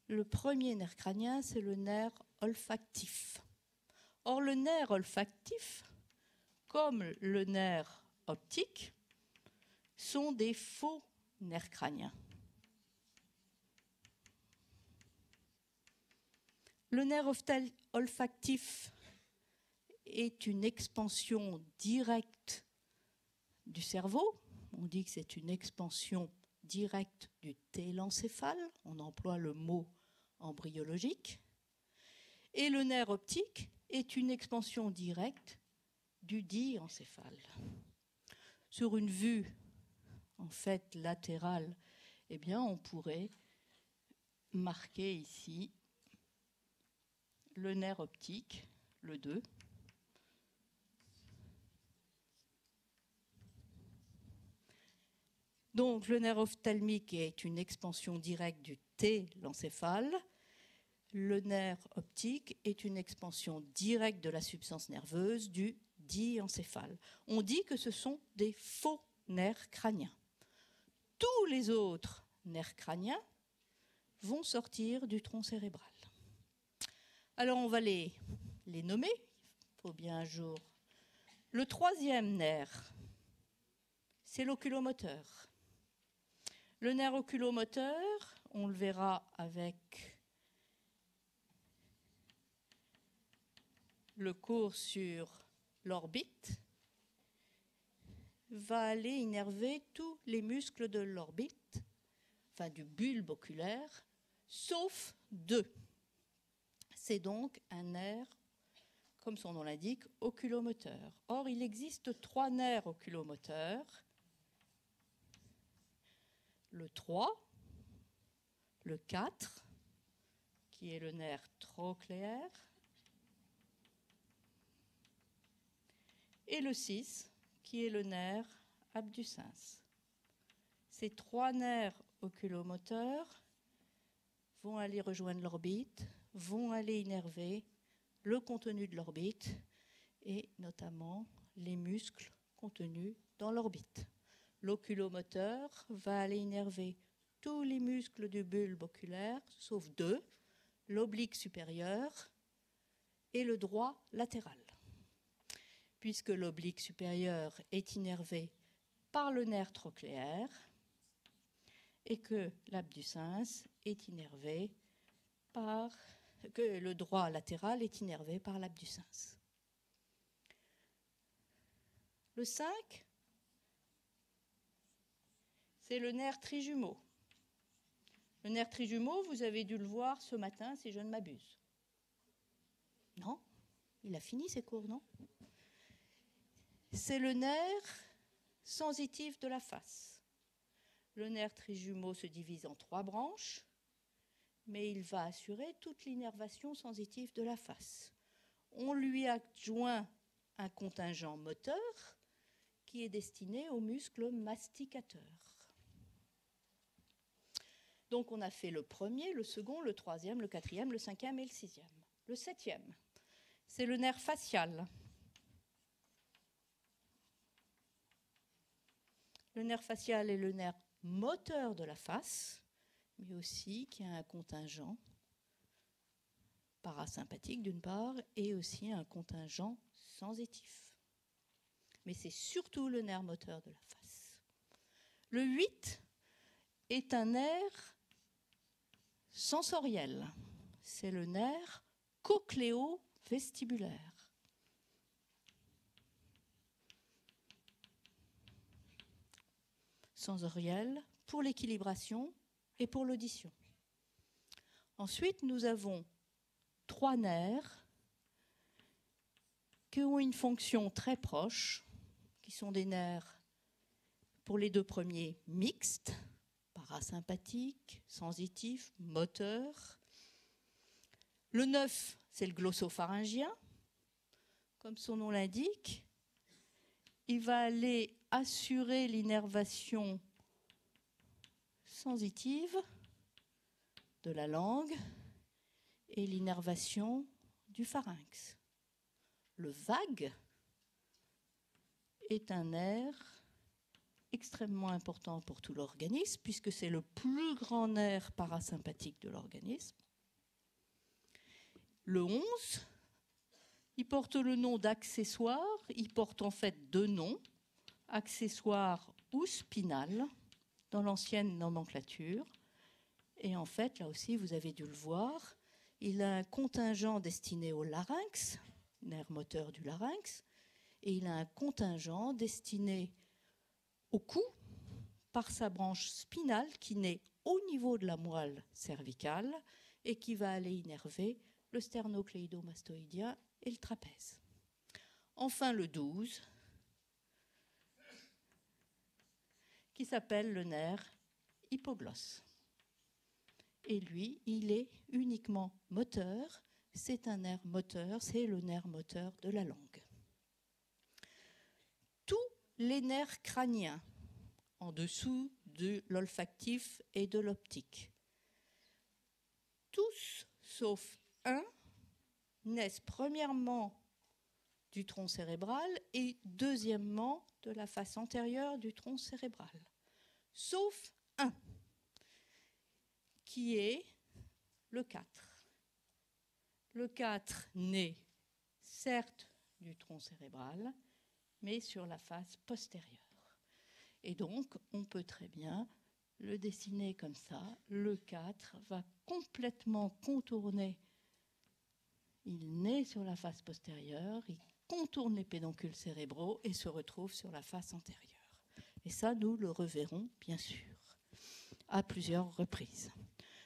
Le premier nerf crânien, c'est le nerf olfactif. Or, le nerf olfactif, comme le nerf optique, sont des faux nerfs crâniens. Le nerf olfactif est une expansion directe du cerveau. On dit que c'est une expansion directe du télencéphale. On emploie le mot embryologique. Et le nerf optique est une expansion directe du diencéphale. Sur une vue en fait latérale, eh bien, on pourrait marquer ici le nerf optique, le 2. Donc, le nerf ophtalmique est une expansion directe du télencéphale. Le nerf optique est une expansion directe de la substance nerveuse du diencéphale. On dit que ce sont des faux nerfs crâniens. Tous les autres nerfs crâniens vont sortir du tronc cérébral. Alors, on va les nommer. Il faut bien un jour. Le troisième nerf, c'est l'oculomoteur. Le nerf oculomoteur, on le verra avec le cours sur l'orbite, va aller innerver tous les muscles de l'orbite, enfin du bulbe oculaire, sauf 2. C'est donc un nerf, comme son nom l'indique, oculomoteur. Or, il existe 3 nerfs oculomoteurs. Le 3, le 4, qui est le nerf trochléaire, et le 6, qui est le nerf abducens. Ces 3 nerfs oculomoteurs vont aller rejoindre l'orbite, vont aller innerver le contenu de l'orbite et notamment les muscles contenus dans l'orbite. L'oculomoteur va aller innerver tous les muscles du bulbe oculaire, sauf 2, l'oblique supérieur et le droit latéral. Puisque l'oblique supérieur est innervé par le nerf trochléaire et que l'abducens est innervé que le droit latéral est innervé par l'abducens. Le 5, c'est le nerf trijumeau. Le nerf trijumeau, vous avez dû le voir ce matin, si je ne m'abuse. Non? Il a fini ses cours, non? C'est le nerf sensitif de la face. Le nerf trijumeau se divise en 3 branches, mais il va assurer toute l'innervation sensitive de la face. On lui adjoint un contingent moteur qui est destiné aux muscles masticateurs. Donc on a fait le premier, le second, le troisième, le quatrième, le cinquième et le sixième. Le 7e, c'est le nerf facial. Le nerf facial est le nerf moteur de la face, mais aussi qui a un contingent parasympathique d'une part et aussi un contingent sensitif. Mais c'est surtout le nerf moteur de la face. Le 8 est un nerf sensoriel. C'est le nerf cochléo-vestibulaire. Sensoriel pour l'équilibration et pour l'audition. Ensuite, nous avons 3 nerfs qui ont une fonction très proche, qui sont des nerfs, pour les 2 premiers, mixtes, parasympathiques, sensitifs, moteurs. Le 9, c'est le glossopharyngien. Comme son nom l'indique, il va aller assurer l'innervation sensitive de la langue et l'innervation du pharynx. le vague, est un nerf extrêmement important pour tout l'organisme, puisque c'est le plus grand nerf parasympathique de l'organisme. Le 11, il porte le nom d'accessoire. Il porte en fait deux noms, accessoire ou spinal, dans l'ancienne nomenclature. Et en fait, là aussi, vous avez dû le voir, il a un contingent destiné au larynx, nerf moteur du larynx, et il a un contingent destiné au cou par sa branche spinale qui naît au niveau de la moelle cervicale et qui va aller innerver le sternocléido-mastoïdien et le trapèze. Enfin, le 12, qui s'appelle le nerf hypoglosse. Et lui, il est uniquement moteur. C'est un nerf moteur, c'est le nerf moteur de la langue. Tous les nerfs crâniens, en dessous de l'olfactif et de l'optique, tous, sauf un, naissent premièrement du tronc cérébral et deuxièmement de la face antérieure du tronc cérébral. Sauf un, qui est le 4. Le 4 naît certes du tronc cérébral, mais sur la face postérieure. Et donc, on peut très bien le dessiner comme ça. Le 4 va complètement contourner. Il naît sur la face postérieure, il contourne les pédoncules cérébraux et se retrouve sur la face antérieure. Et ça, nous le reverrons, bien sûr, à plusieurs reprises.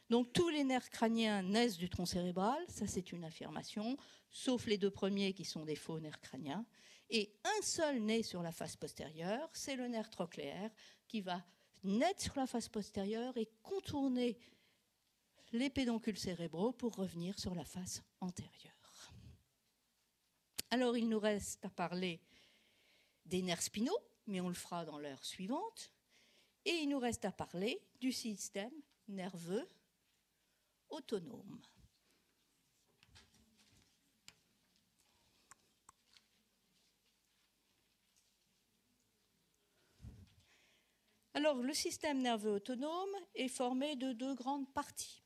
Donc, tous les nerfs crâniens naissent du tronc cérébral, ça c'est une affirmation, sauf les deux premiers qui sont des faux nerfs crâniens. Et un seul naît sur la face postérieure, c'est le nerf trochléaire qui va naître sur la face postérieure et contourner les pédoncules cérébraux pour revenir sur la face antérieure. Alors, il nous reste à parler des nerfs spinaux, mais on le fera dans l'heure suivante. Et il nous reste à parler du système nerveux autonome. Alors, le système nerveux autonome est formé de deux grandes parties.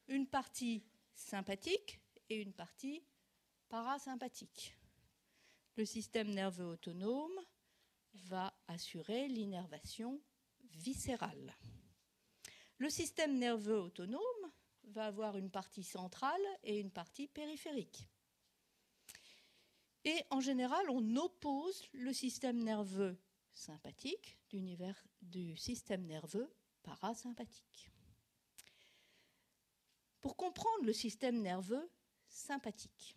Une partie sympathique et une partie parasympathique. Le système nerveux autonome va assurer l'innervation viscérale. Le système nerveux autonome va avoir une partie centrale et une partie périphérique. Et en général, on oppose le système nerveux sympathique du système nerveux parasympathique. Pour comprendre le système nerveux sympathique,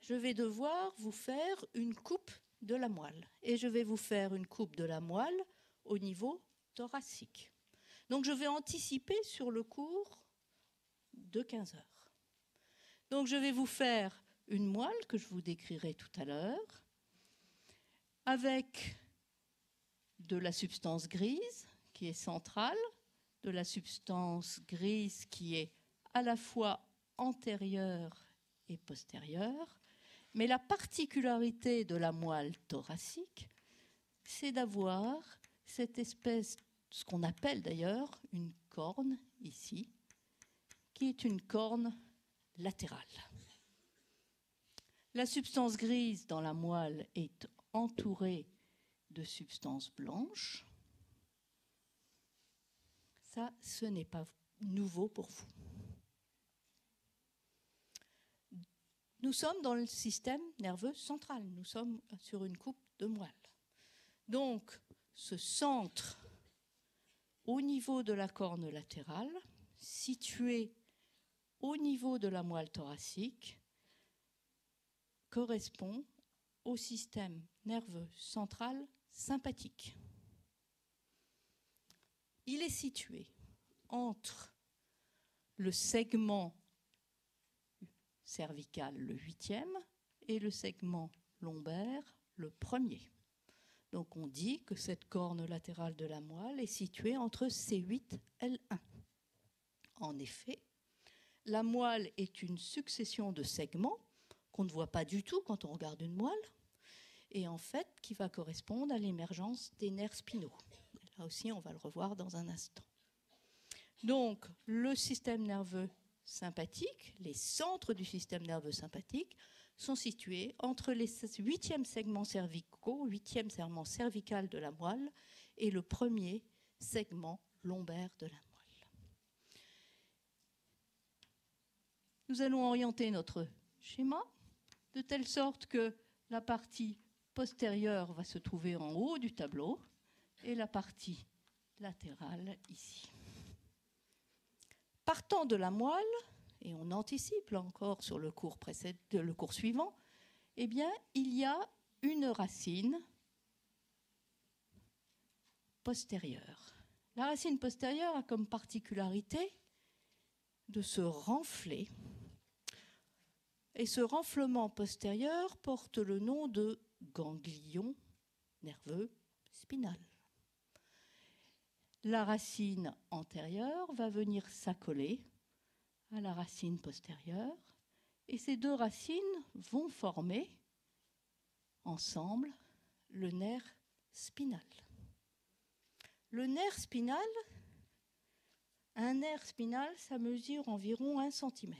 je vais devoir vous faire une coupe de la moelle. Et je vais vous faire une coupe de la moelle au niveau thoracique. Donc je vais anticiper sur le cours de 15 heures. Donc je vais vous faire une moelle que je vous décrirai tout à l'heure, avec de la substance grise qui est centrale, de la substance grise qui est à la fois antérieure et postérieure. Mais la particularité de la moelle thoracique, c'est d'avoir cette espèce, ce qu'on appelle d'ailleurs une corne ici, qui est une corne latérale. La substance grise dans la moelle est entourée de substances blanches. Ça, ce n'est pas nouveau pour vous. Nous sommes dans le système nerveux central. Nous sommes sur une coupe de moelle. Donc, ce centre au niveau de la corne latérale, situé au niveau de la moelle thoracique, correspond au système nerveux central sympathique. Il est situé entre le segment cervical, le 8e, et le segment lombaire, le 1er. Donc on dit que cette corne latérale de la moelle est située entre C8 et L1. En effet, la moelle est une succession de segments qu'on ne voit pas du tout quand on regarde une moelle, et en fait qui va correspondre à l'émergence des nerfs spinaux. Là aussi, on va le revoir dans un instant. Donc, le système nerveux sympathique, les centres du système nerveux sympathique, sont situés entre les 8e segments cervicaux, 8e segment cervical de la moelle, et le premier segment lombaire de la moelle. Nous allons orienter notre schéma de telle sorte que la partie postérieure va se trouver en haut du tableau et la partie latérale ici. Partant de la moelle, et on anticipe là encore sur le cours suivant, eh bien, il y a une racine postérieure. La racine postérieure a comme particularité de se renfler. Et ce renflement postérieur porte le nom de ganglion nerveux spinal. La racine antérieure va venir s'accoler à la racine postérieure et ces deux racines vont former ensemble le nerf spinal. Le nerf spinal, un nerf spinal, ça mesure environ 1 cm.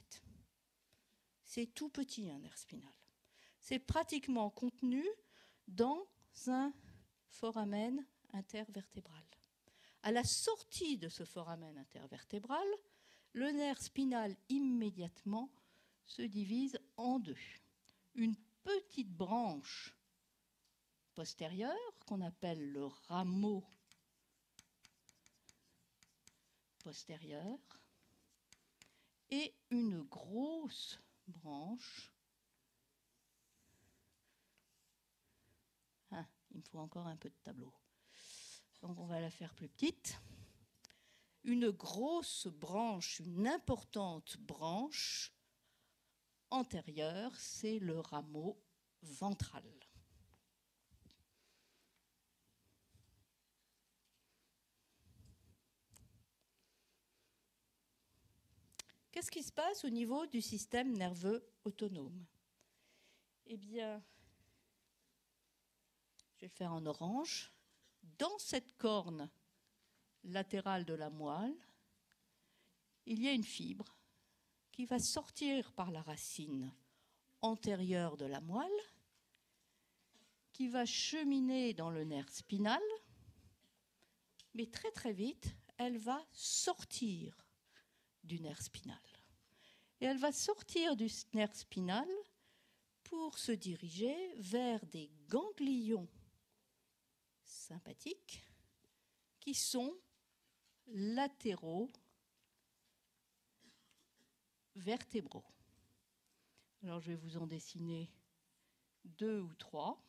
C'est tout petit, un nerf spinal. C'est pratiquement contenu dans un foramen intervertébral. À la sortie de ce foramen intervertébral, le nerf spinal immédiatement se divise en deux. Une petite branche postérieure qu'on appelle le rameau postérieur et une grosse branche. Ah, il me faut encore un peu de tableau. Donc on va la faire plus petite. Une grosse branche, une importante branche antérieure, c'est le rameau ventral. Qu'est-ce qui se passe au niveau du système nerveux autonome? Eh bien, je vais le faire en orange. Dans cette corne latérale de la moelle, il y a une fibre qui va sortir par la racine antérieure de la moelle, qui va cheminer dans le nerf spinal, mais très très vite, elle va sortir du nerf spinal. Et elle va sortir du nerf spinal pour se diriger vers des ganglions sympathiques qui sont latéraux vertébraux. Alors je vais vous en dessiner 2 ou 3.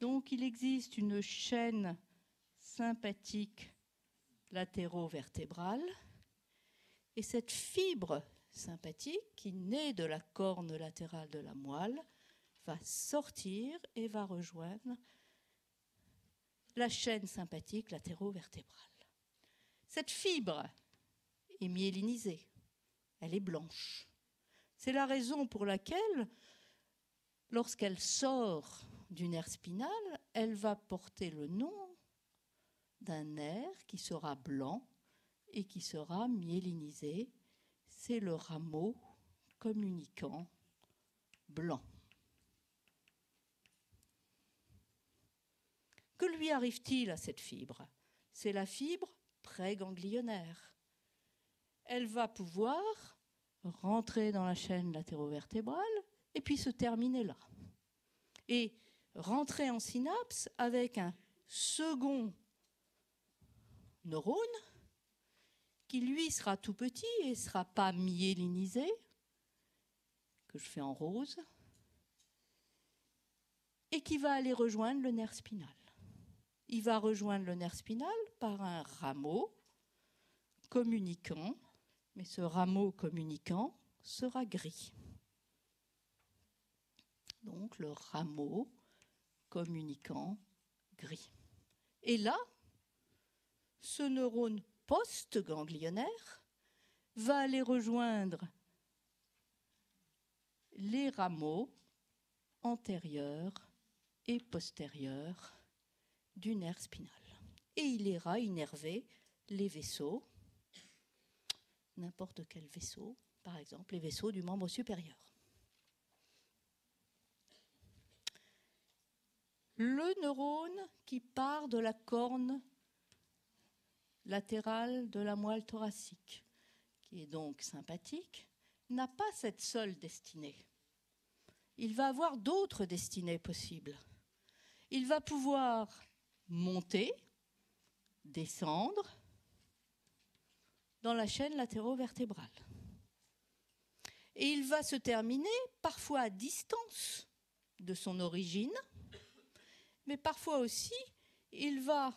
Donc il existe une chaîne sympathique latéro-vertébrale et cette fibre sympathique qui naît de la corne latérale de la moelle va sortir et va rejoindre la chaîne sympathique latéro-vertébrale. Cette fibre est myélinisée, elle est blanche. C'est la raison pour laquelle, lorsqu'elle sort du nerf spinal, elle va porter le nom d'un nerf qui sera blanc et qui sera myélinisé. C'est le rameau communicant blanc. Que lui arrive-t-il à cette fibre? C'est la fibre préganglionnaire. Elle va pouvoir rentrer dans la chaîne latérovertébrale et puis se terminer là. Et rentrer en synapse avec un second neurone qui, lui, sera tout petit et ne sera pas myélinisé, que je fais en rose, et qui va aller rejoindre le nerf spinal. Il va rejoindre le nerf spinal par un rameau communicant, mais ce rameau communicant sera gris. Donc le rameau communicant gris. Et là, ce neurone post-ganglionnaire va aller rejoindre les rameaux antérieurs et postérieurs du nerf spinal. Et il ira innerver les vaisseaux, n'importe quel vaisseau, par exemple les vaisseaux du membre supérieur. Le neurone qui part de la corne latérale de la moelle thoracique, qui est donc sympathique, n'a pas cette seule destinée. Il va avoir d'autres destinées possibles. Il va pouvoir monter, descendre dans la chaîne latéro-vertébrale. Et il va se terminer parfois à distance de son origine, mais parfois aussi, il va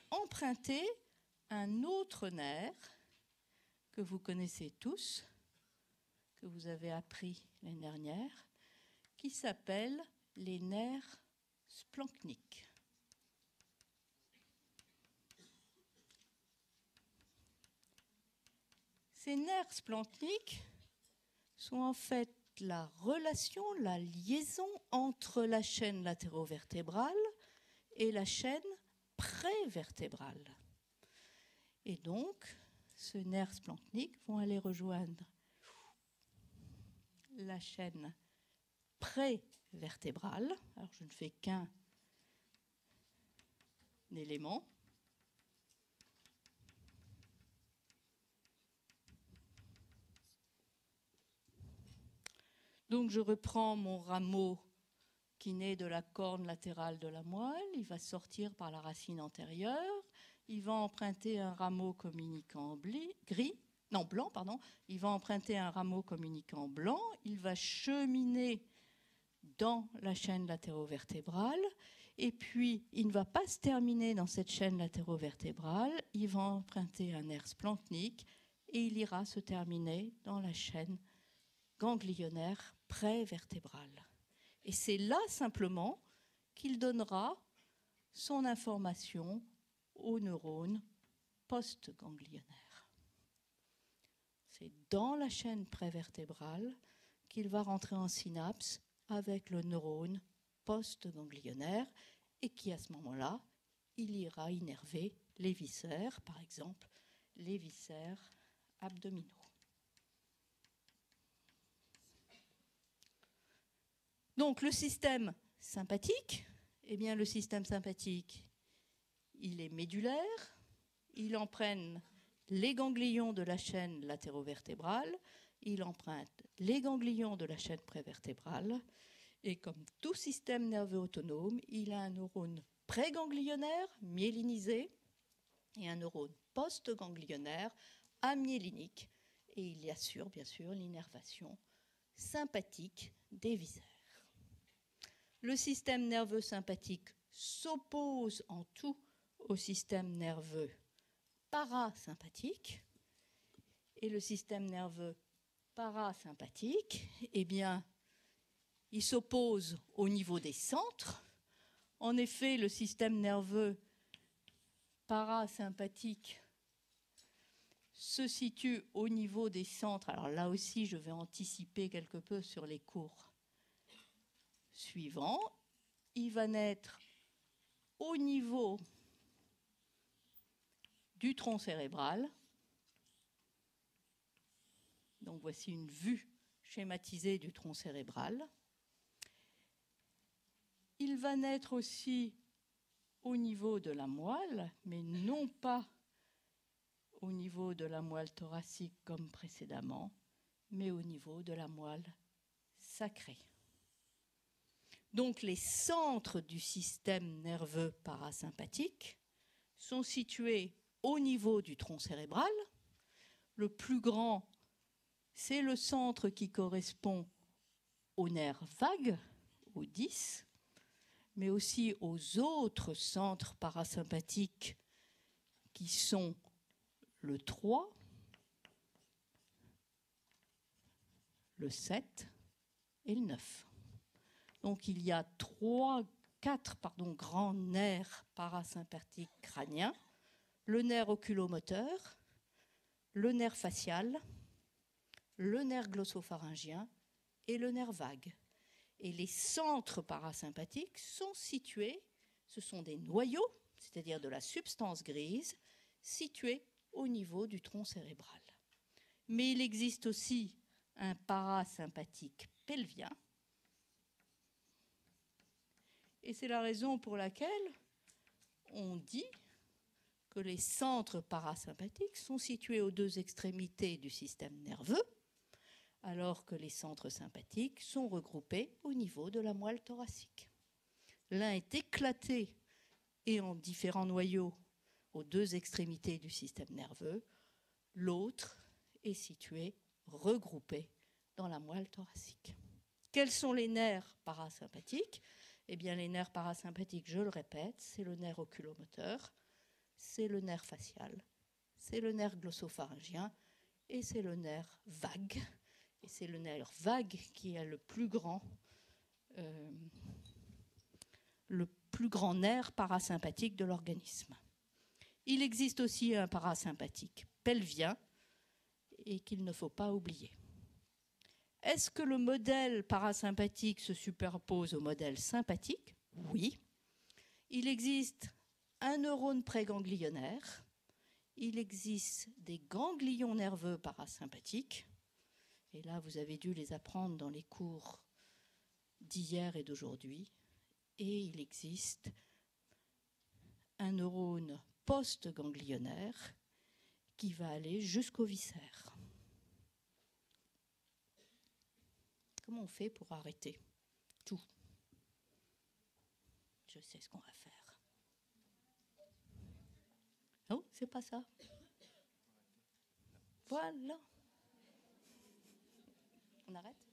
emprunter un autre nerf que vous connaissez tous, que vous avez appris l'année dernière, qui s'appelle les nerfs splanchniques. Ces nerfs splanchniques sont en fait la relation, la liaison entre la chaîne latéro-vertébrale et la chaîne prévertébrale. Et donc, ce nerf splanchnique vont aller rejoindre la chaîne prévertébrale. Alors, je ne fais qu'un élément. Donc, je reprends mon rameau qui naît de la corne latérale de la moelle. Il va sortir par la racine antérieure. Il va emprunter un rameau communicant blanc. Il va emprunter un rameau communicant blanc. Il va cheminer dans la chaîne latéro-vertébrale. Et puis, il ne va pas se terminer dans cette chaîne latéro-vertébrale. Il va emprunter un nerf splanchnique et il ira se terminer dans la chaîne ganglionnaire prévertébrale. Et c'est là simplement qu'il donnera son information aux neurones post-ganglionnaires. C'est dans la chaîne prévertébrale qu'il va rentrer en synapse avec le neurone post-ganglionnaire et qui, à ce moment-là, il ira innerver les viscères, par exemple, les viscères abdominaux. Donc, le système sympathique, eh bien, le système sympathique, il est médulaire, il emprunte les ganglions de la chaîne latéro-vertébrale, il emprunte les ganglions de la chaîne prévertébrale, et comme tout système nerveux autonome, il a un neurone préganglionnaire, myélinisé, et un neurone post-ganglionnaire, amyélinique, et il y assure bien sûr l'innervation sympathique des viscères. Le système nerveux sympathique s'oppose en tout au système nerveux parasympathique. Et le système nerveux parasympathique, eh bien, il s'oppose au niveau des centres. En effet, le système nerveux parasympathique se situe au niveau des centres. Alors là aussi, je vais anticiper quelque peu sur les cours suivants. Il va naître au niveau du tronc cérébral. Donc voici une vue schématisée du tronc cérébral. Il va naître aussi au niveau de la moelle, mais non pas au niveau de la moelle thoracique comme précédemment, mais au niveau de la moelle sacrée. Donc les centres du système nerveux parasympathique sont situés au niveau du tronc cérébral. Le plus grand, c'est le centre qui correspond au nerf vague, au 10, mais aussi aux autres centres parasympathiques qui sont le 3, le 7 et le 9. Donc il y a 4 grands nerfs parasympathiques crâniens, le nerf oculomoteur, le nerf facial, le nerf glossopharyngien et le nerf vague. Et les centres parasympathiques sont situés, ce sont des noyaux, c'est-à-dire de la substance grise, situés au niveau du tronc cérébral. Mais il existe aussi un parasympathique pelvien. Et c'est la raison pour laquelle on dit que les centres parasympathiques sont situés aux deux extrémités du système nerveux, alors que les centres sympathiques sont regroupés au niveau de la moelle thoracique. L'un est éclaté et en différents noyaux aux deux extrémités du système nerveux, l'autre est situé, regroupé dans la moelle thoracique. Quels sont les nerfs parasympathiques ? Eh bien, les nerfs parasympathiques, je le répète, c'est le nerf oculomoteur, c'est le nerf facial, c'est le nerf glossopharyngien et c'est le nerf vague. Et c'est le nerf vague qui est le plus grand nerf parasympathique de l'organisme. Il existe aussi un parasympathique pelvien et qu'il ne faut pas oublier. Est-ce que le modèle parasympathique se superpose au modèle sympathique ? Oui. Il existe un neurone préganglionnaire, il existe des ganglions nerveux parasympathiques, et là vous avez dû les apprendre dans les cours d'hier et d'aujourd'hui, et il existe un neurone post-ganglionnaire qui va aller jusqu'au viscère. Comment on fait pour arrêter tout ? Je sais ce qu'on va faire. Non, c'est pas ça. Voilà. On arrête ?